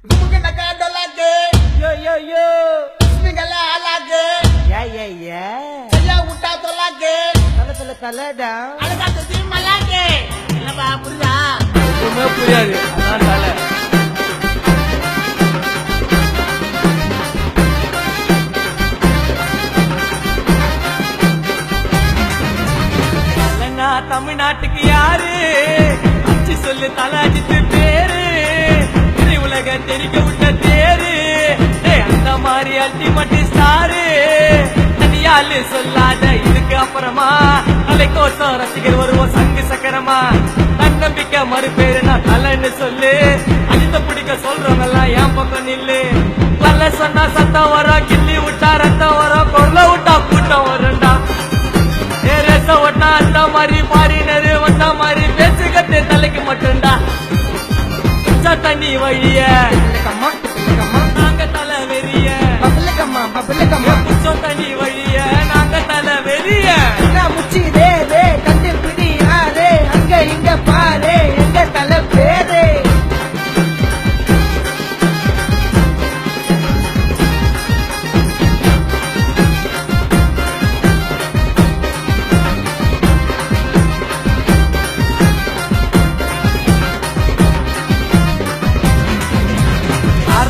Yo yo yo. Saya udah tolake. Tala tala down. Ada kata terima lagi. Kenapa punya? Cuma punya ni, anak salah. Salana தமிழ்நாட்டுக்கு யாரு? அச்சி சொல்லு தலாஜித்து பேரு. இதை உலக தெரிக்க விட்ட தேரு. அந்த மாதிரி அல்டிமேட் ஸ்டாரு. தனியாலு சொல்லாத இதுக்கு அப்புறமா தலைக்கோசம் ரசிகர் வருவோம் சங்கு சக்கரமா. தன்னம்பிக்கை மறுபேரு நான் தலைன்னு சொல்லு. அடித்த பிடிக்க சொல்றவங்கெல்லாம் என் பக்கம் நில்லு. பல்ல சொன்னா சத்தம் வரும், கிள்ளி விட்டா ரத்தம் வரும், கொள்ள விட்டா கூட்டம் வரும்டா. ரேச ஒட்டா அந்த மாதிரி மாறினரு வந்த மாதிரி பேசுகட்டு தலைக்கு மட்டும்டா. தண்ணி வழிய நாங்க தலை வெறிய, புச்சம் தண்ணி வழிய நாங்க தலை வெறிய. முச்சி ரே ரே கண்டு பிடி யாரே அங்க இங்க பாரு எங்க தலை பேரு.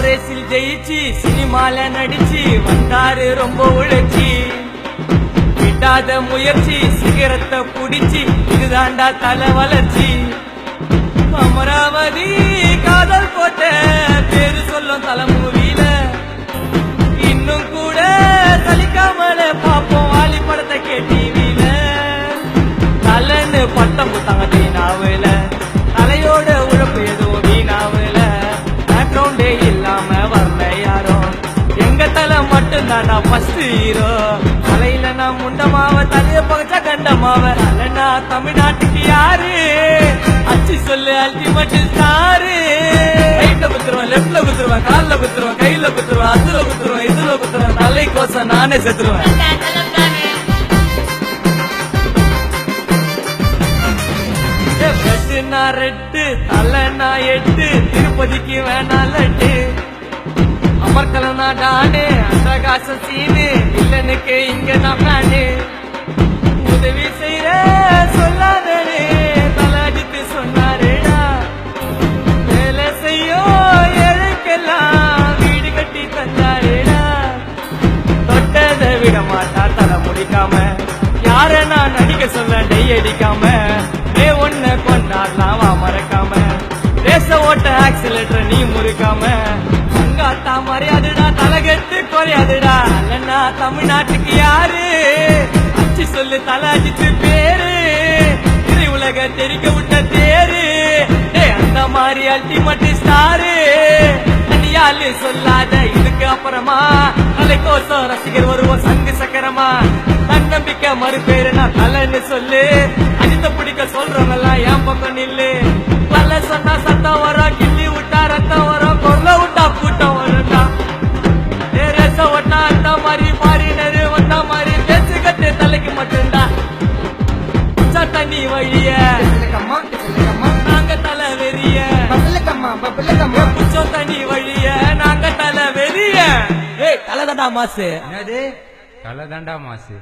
ரேசில் ஜெயிச்சு சினிமால நடிச்சு வந்தாரு ரொம்ப உழைச்சி. விடாத முயற்சி சிகரத்தை புடிச்சு இதுதாண்டா தலை வளர்ச்சி. அமராவதி காதல் போட்ட பேரு சொல்லும் தலைமூவில இன்னும் கூட சலிக்காமல பாப்போம் வாலி படத்தை கேட்டீவில. தலைன்னு பட்டம் புத்தாங்க தீனாவில, தலையோட உழப்பு எதுவும் வீணாவில. பேக்ரவுண்டே இல்லாம வரல யாரோ, எங்க தலை மட்டும்தான்டா ஃபர்ஸ்ட் ஹீரோ. தலையில நான் முண்டமாவ தலைய பகச்சா கண்டமாவ. தலைனா தமிழ்நாட்டுக்கு யாரு? அச்சி சொல்லு அல்டிமேட் ஸ்டாரு. ரைட்ல குத்துருவேன், லெப்ட்ல குத்துருவேன், கால்ல குத்துருவேன், கையில குத்துருவேன், அதுல குத்துருவேன், இதுல குத்துருவேன். தலை கோசம் நானே செத்துருவேன். நான் ரெட்டு தலை நான் எட்டு, திருப்பதிக்கு வேணா லட்டு. அமர்கலனா டானு அந்தகாச சீனு, இல்லனுக்கு இங்க நான் பிளானு. உதவி செய்யற சொல்லாதே தலாஜித்து சொன்னாரேடா. வேலை செய்யும் ஏழைக்கெல்லாம் வீடு கட்டி தந்தாரேடா. தொட்டதை விட மாட்டா தலை முடிக்காம, யார நான் நடிக்க சொல்ல டை அடிக்காம. ஒன்ன கொண்டாடலாம் வா மறக்காம, ரேச ஓட்ட ஆக்சிலேட்டர் நீ முறுக்காம. அங்காத்தா மரியாதைடா தலைகட்டு குறையாதுடா. இல்லன்னா தமிழ்நாட்டுக்கு யாரு? அச்சி சொல்லு தலாஜித்து பேரு. இதை உலக தெரிக்க விட்ட தேரு. அந்த மாதிரி அல்டிமேட் ஸ்டாரு. தனியாலு சொல்லாத இதுக்கு அப்புறமா தலைக்கோசம் ரசிகர் வருவோம் சங்கு சக்கரமா. தன்னம்பிக்கை மறுபேரு நான் தலைன்னு சொல்லு. அடித்த பிடிக்க சொல்றவங்கெல்லாம் என் பக்கம் நில்லு. பல்ல சொன்னா சத்தம் வரும், கிள்ளி விட்டா ரத்தம் வரும், கொள்ள விட்டா கூட்டம் வரும்டா. ரேச ஒட்டா அந்த மாதிரி மாறினரு வந்த மாதிரி பேசுகட்டு தலைக்கு மட்டும்டா. தண்ணி வழிய நாங்க தலை வெறிய, புச்சம் தண்ணி வழிய நாங்க தலை வெறிய. தலைதாண்டா மாசு, தலைதாண்டா மாசு.